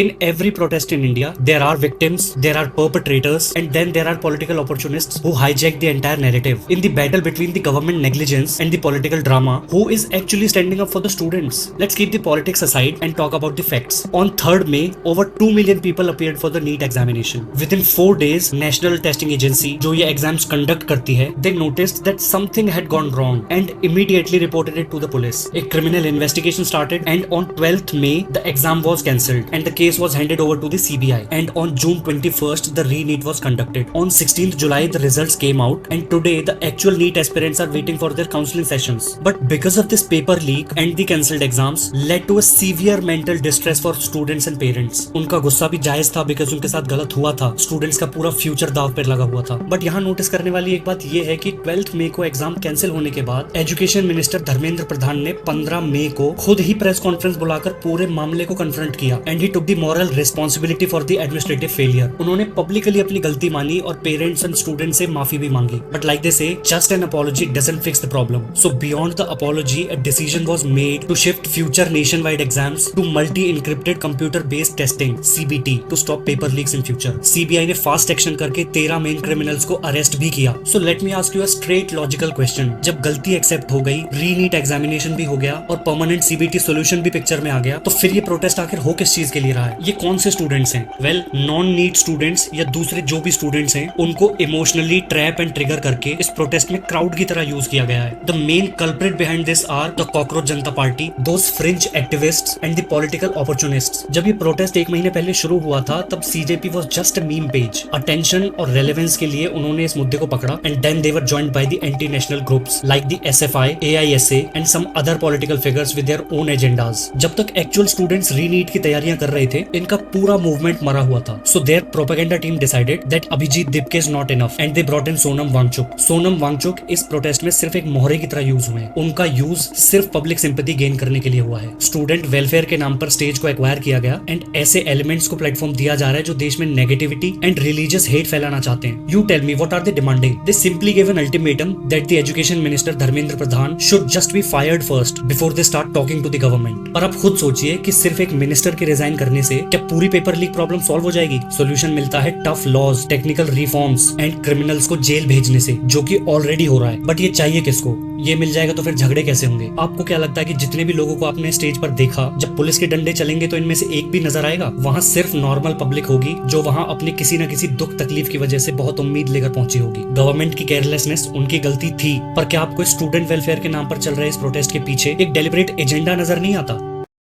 In every protest in India, there are victims, there are perpetrators, and then there are political opportunists who hijack the entire narrative. In the battle between the government negligence and the political drama, who is actually standing up for the students? Let's keep the politics aside and talk about the facts. On 3rd May, over 2 million people appeared for the NEET examination. Within 4 days, National Testing Agency, जो ये exams conduct करती है, they noticed that something had gone wrong and immediately reported it to the police. A criminal investigation started, and on 12th May, the exam was cancelled and the case was handed over to the CBI, and on June 21st the re-NEET was conducted. On 16th July the results came out, and today the actual NEET aspirants are waiting for their counseling sessions. But because of this paper leak and the cancelled exams led to a severe mental distress for students and parents. उनका गुस्सा भी जायज था because उनके साथ गलत हुआ था, स्टूडेंट्स का पूरा फ्यूचर दाव पर लगा हुआ था. बट यहाँ नोटिस करने वाली एक बात ये है कि 12th मई को एग्जाम कैंसिल होने के बाद एजुकेशन मिनिस्टर धर्मेंद्र प्रधान ने 15 मई को खुद ही प्रेस कॉन्फ्रेंस बुलाकर पूरे मामले को कन्फ्रंट किया, and he took the moral responsibility for the administrative failure. उन्होंने publicly अपनी गलती मानी और पेरेंट्स एंड स्टूडेंट्स से माफी भी मांगी. But like they say, just an apology doesn't fix the problem. So beyond the apology, a decision was made to shift future nationwide exams to multi-encrypted computer-based testing (CBT) to stop paper leaks in future. CBI ने fast action करके 13 main criminals को arrest भी किया. So let me ask you a straight logical question. जब गलती accept हो गई, re-NEET examination भी हो गया और permanent CBT solution भी पिक्चर में आ गया, तो फिर ये प्रोटेस्ट आखिर हो किस चीज के लिए रहा है? ये कौन से स्टूडेंट्स हैं? वेल, नॉन नीट स्टूडेंट्स या दूसरे जो भी स्टूडेंट्स हैं, उनको इमोशनली ट्रैप एंड ट्रिगर करके इस प्रोटेस्ट में क्राउड की तरह यूज किया गया है. The main culprit behind this are the cockroach Janata party, those fringe activists and the political opportunists. जब ये प्रोटेस्ट एक महीने पहले शुरू हुआ था, तब CJP was just a meme page. Attention और रेलेवेंस के लिए उन्होंने इस मुद्दे को पकड़ा, and then they were joined by the anti national groups like the SFI, AISA and some other political figures with their own agendas. जब तक एक्चुअल स्टूडेंट्स री-नीट की तैयारियां कर रहे थे, इनका पूरा मूवमेंट मरा हुआ था. So their propaganda team decided that Abhijit Dipke is not enough and they brought in Sonam Wangchuk. Sonam Wangchuk इस प्रोटेस्ट में सिर्फ एक मोहरे की तरह यूज हुए हैं. उनका यूज सिर्फ पब्लिक सिंपैथी गेन करने के लिए हुआ है. स्टूडेंट वेलफेयर के नाम पर स्टेज को एक्वायर किया गया, एंड ऐसे एलिमेंट्स को प्लेटफॉर्म दिया जा रहा है जो देश में नेगेटिविटी एंड रिलीजियस हेट फैलाना चाहते हैं. You tell me, what are they demanding? They simply gave an ultimatum that the education minister Dharmendra Pradhan should just be fired first before they start talking to the government. पर आप खुद सोचिए कि सिर्फ एक मिनिस्टर के resign करने से क्या पूरी पेपर लीक प्रॉब्लम सॉल्व हो जाएगी? सॉल्यूशन मिलता है tough laws, technical reforms and criminals को जेल भेजने से, जो कि ऑलरेडी हो रहा है. बट ये चाहिए किसको? ये मिल जाएगा तो फिर झगड़े कैसे होंगे? आपको क्या लगता है कि जितने भी लोगों को आपने स्टेज पर देखा, जब पुलिस के डंडे चलेंगे तो इनमें से एक भी नजर आएगा? वहाँ सिर्फ नॉर्मल पब्लिक होगी जो वहाँ अपने किसी न किसी दुख तकलीफ की वजह से बहुत उम्मीद लेकर पहुंची होगी. गवर्नमेंट की केयरलेसनेस उनकी गलती थी, पर क्या आपको स्टूडेंट वेलफेयर के नाम पर चल रहे इस प्रोटेस्ट के पीछे एक डेलिब्रेट एजेंडा नजर नहीं आता?